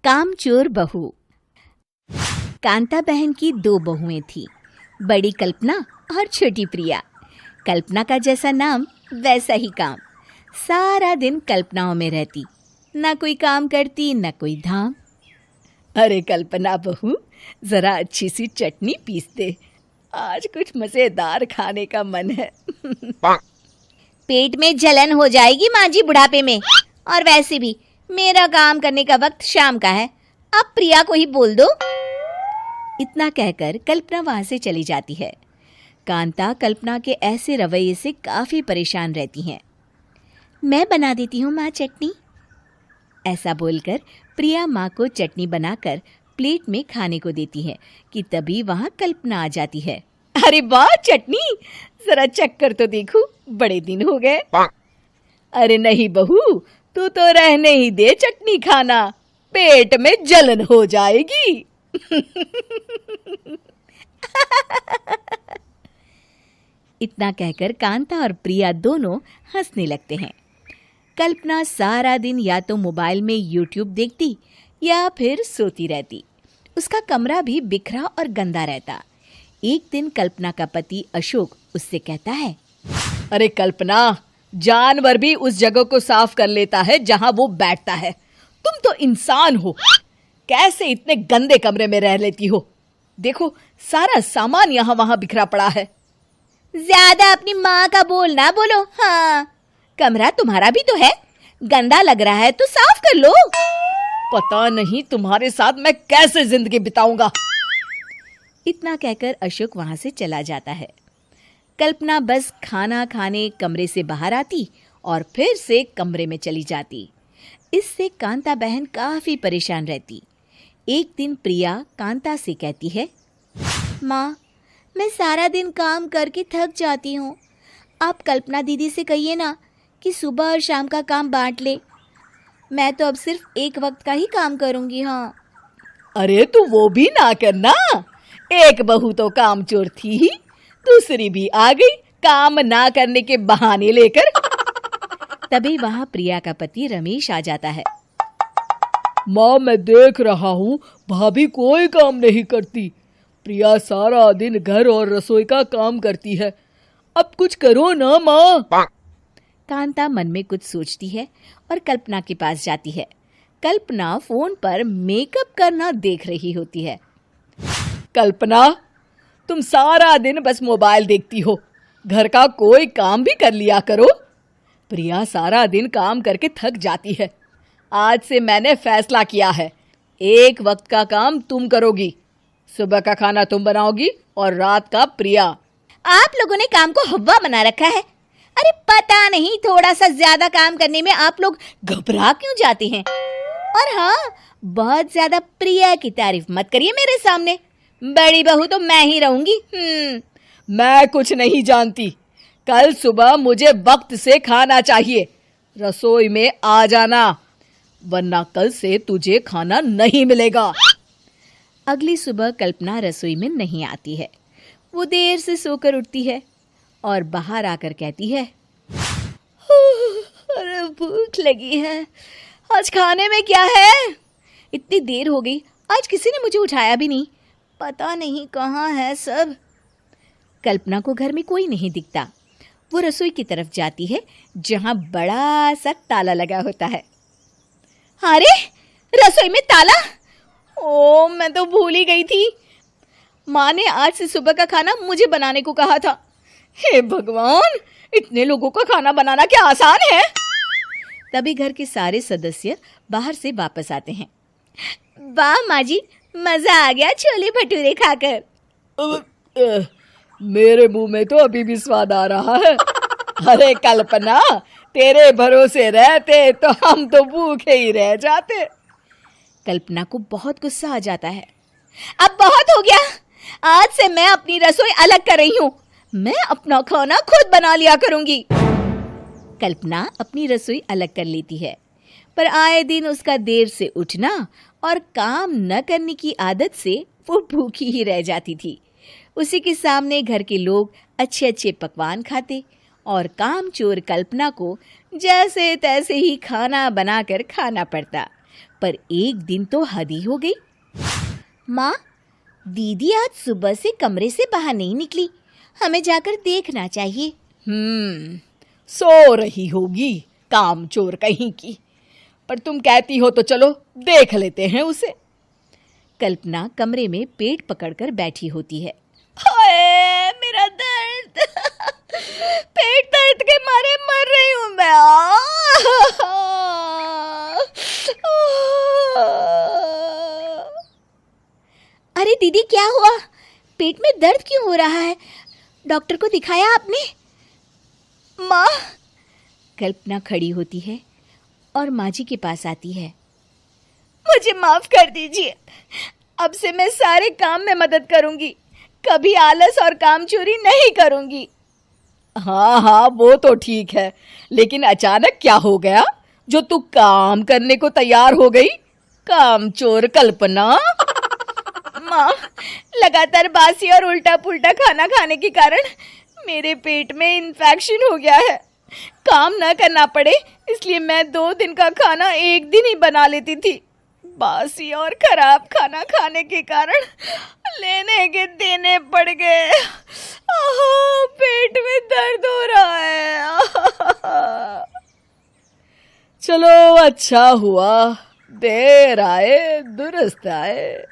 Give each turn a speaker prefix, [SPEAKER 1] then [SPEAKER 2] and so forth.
[SPEAKER 1] कामचोर बहू। कांता बहन की दो बहुएं थीं, बड़ी कल्पना और छोटी प्रिया। कल्पना का जैसा नाम वैसा ही काम। सारा दिन कल्पनाओं में रहती, ना कोई काम करती ना कोई धाम। अरे कल्पना बहू, जरा अच्छी सी चटनी पीस दे, आज कुछ मजेदार खाने का मन है।
[SPEAKER 2] पेट में जलन हो जाएगी माँ जी बुढ़ापे में, और वैसे भी मेरा काम करने का वक्त शाम का है, अब प्रिया को ही बोल दो।
[SPEAKER 1] इतना कहकर कल्पना वहां से चली जाती है। कांता कल्पना के ऐसे रवैये से काफी परेशान रहती हैं। मैं बना देती हूँ माँ चटनी, ऐसा बोलकर प्रिया माँ को चटनी बनाकर प्लेट में खाने को देती है कि तभी वहां कल्पना आ जाती है। अरे वाह चटनी, जरा चख कर तो देखूं, बड़े दिन हो गए। अरे नहीं बहू, तू तो रहने ही दे चटनी खाना, पेट में जलन हो जाएगी। इतना कहकर कांता और प्रिया दोनों हंसने लगते हैं। कल्पना सारा दिन या तो मोबाइल में यूट्यूब देखती या फिर सोती रहती। उसका कमरा भी बिखरा और गंदा रहता। एक दिन कल्पना का पति अशोक उससे कहता है, अरे कल्पना, जानवर भी उस जगह को साफ कर लेता है जहां वो बैठता है, तुम तो इंसान हो, कैसे इतने गंदे कमरे में रह लेती हो? देखो सारा सामान यहाँ वहां बिखरा पड़ा है।
[SPEAKER 2] ज्यादा अपनी माँ का बोल ना बोलो। हाँ, कमरा तुम्हारा भी तो है, गंदा लग रहा है तो साफ कर लो।
[SPEAKER 1] पता नहीं तुम्हारे साथ मैं कैसे जिंदगी बिताऊंगा। इतना कहकर अशोक वहां से चला जाता है। कल्पना बस खाना खाने कमरे से बाहर आती और फिर से कमरे में चली जाती। इससे कांता बहन काफी परेशान रहती। एक दिन प्रिया कांता से कहती है,
[SPEAKER 2] माँ, मैं सारा दिन काम करके थक जाती हूँ, आप कल्पना दीदी से कहिए ना कि सुबह और शाम का काम बांट ले, मैं तो अब सिर्फ एक वक्त का ही काम करूँगी। हाँ।
[SPEAKER 1] अरे तू वो भी ना करना, एक बहू तो कामचोर थी ही, दूसरी भी आ गई काम ना करने के बहाने लेकर। तभी वहां प्रिया का पति रमेश आ जाता है। माँ, मैं देख रहा हूँ भाभी कोई काम नहीं करती, प्रिया सारा दिन घर और रसोई का काम करती है, अब कुछ करो ना माँ। कांता मन में कुछ सोचती है और कल्पना के पास जाती है। कल्पना फोन पर मेकअप करना देख रही होती है। कल्पना, तुम सारा दिन बस मोबाइल देखती हो, घर का कोई काम भी कर लिया करो। प्रिया सारा दिन काम करके थक जाती है, आज से मैंने फैसला किया है, एक वक्त का काम तुम करोगी, सुबह का खाना तुम बनाओगी और रात का प्रिया।
[SPEAKER 2] आप लोगों ने काम को हवा बना रखा है। अरे पता नहीं थोड़ा सा ज्यादा काम करने में आप लोग घबरा क्यों जाते हैं। और हाँ, बहुत ज्यादा प्रिया की तारीफ मत करिए मेरे सामने, बड़ी बहू तो मैं ही रहूंगी।
[SPEAKER 1] मैं कुछ नहीं जानती, कल सुबह मुझे वक्त से खाना चाहिए, रसोई में आ जाना, वरना कल से तुझे खाना नहीं मिलेगा। अगली सुबह कल्पना रसोई में नहीं आती है। वो देर से सोकर उठती है और बाहर आकर कहती है, अरे भूख लगी है, आज खाने में क्या है? इतनी देर हो गई, आज किसी ने मुझे उठाया भी नहीं, पता नहीं कहाँ है सब। कल्पना को घर में कोई नहीं दिखता। वो रसोई की तरफ जाती है जहाँ बड़ा सा ताला लगा होता है।
[SPEAKER 2] अरे रसोई में ताला? ओ, मैं तो भूल ही गई थी, माँ ने आज से सुबह का खाना मुझे बनाने को कहा था।
[SPEAKER 1] हे भगवान, इतने लोगों का खाना बनाना क्या आसान है? तभी घर के सारे सदस्य बाहर से वापस आते हैं।
[SPEAKER 2] वाह माँ जी, मजा आ गया छोले भटूरे खाकर।
[SPEAKER 1] मेरे मुंह में तो अभी भी स्वाद आ रहा है। अरे कल्पना, तेरे भरोसे रहते तो हम तो भूखे ही रह जाते। कल्पना को बहुत गुस्सा आ जाता है।
[SPEAKER 2] अब बहुत हो गया, आज से मैं अपनी रसोई अलग कर रही हूँ, मैं अपना खाना खुद बना लिया करूंगी।
[SPEAKER 1] कल्पना अपनी रसोई अलग कर लेती है, पर आए दिन उसका देर से उठना और काम न करने की आदत से वो भूखी ही रह जाती थी। उसी के सामने घर के लोग अच्छे अच्छे पकवान खाते और कामचोर कल्पना को जैसे तैसे ही खाना बनाकर खाना पड़ता।
[SPEAKER 2] पर एक दिन तो हद ही हो गई। माँ, दीदी आज सुबह से कमरे से बाहर नहीं निकली, हमें जाकर देखना चाहिए।
[SPEAKER 1] सो रही होगी कामचोर कहीं की, पर तुम कहती हो तो चलो देख लेते हैं उसे।
[SPEAKER 2] कल्पना कमरे में पेट पकड़कर बैठी होती है।
[SPEAKER 1] हाय मेरा दर्द, पेट दर्द के मारे मर रही हूं मैं।
[SPEAKER 2] अरे दीदी, क्या हुआ? पेट में दर्द क्यों हो रहा है? डॉक्टर को दिखाया आपने?
[SPEAKER 1] माँ,
[SPEAKER 2] कल्पना खड़ी होती है और माँ जी के पास आती है।
[SPEAKER 1] मुझे माफ कर दीजिए, अब से मैं सारे काम में मदद करूंगी, कभी आलस और काम चोरी नहीं करूंगी। हाँ हाँ, वो तो ठीक है, लेकिन अचानक क्या हो गया जो तू काम करने को तैयार हो गई? कामचोर कल्पना। माँ, लगातार बासी और उल्टा पुल्टा खाना खाने के कारण मेरे पेट में इन्फेक्शन हो गया है। काम न करना पड़े इसलिए मैं 2 दिन का खाना एक दिन ही बना लेती थी। बासी और खराब खाना खाने के कारण लेने के देने पड़ गए। पेट में दर्द हो रहा है। चलो अच्छा हुआ, देर आए दुरुस्त आए।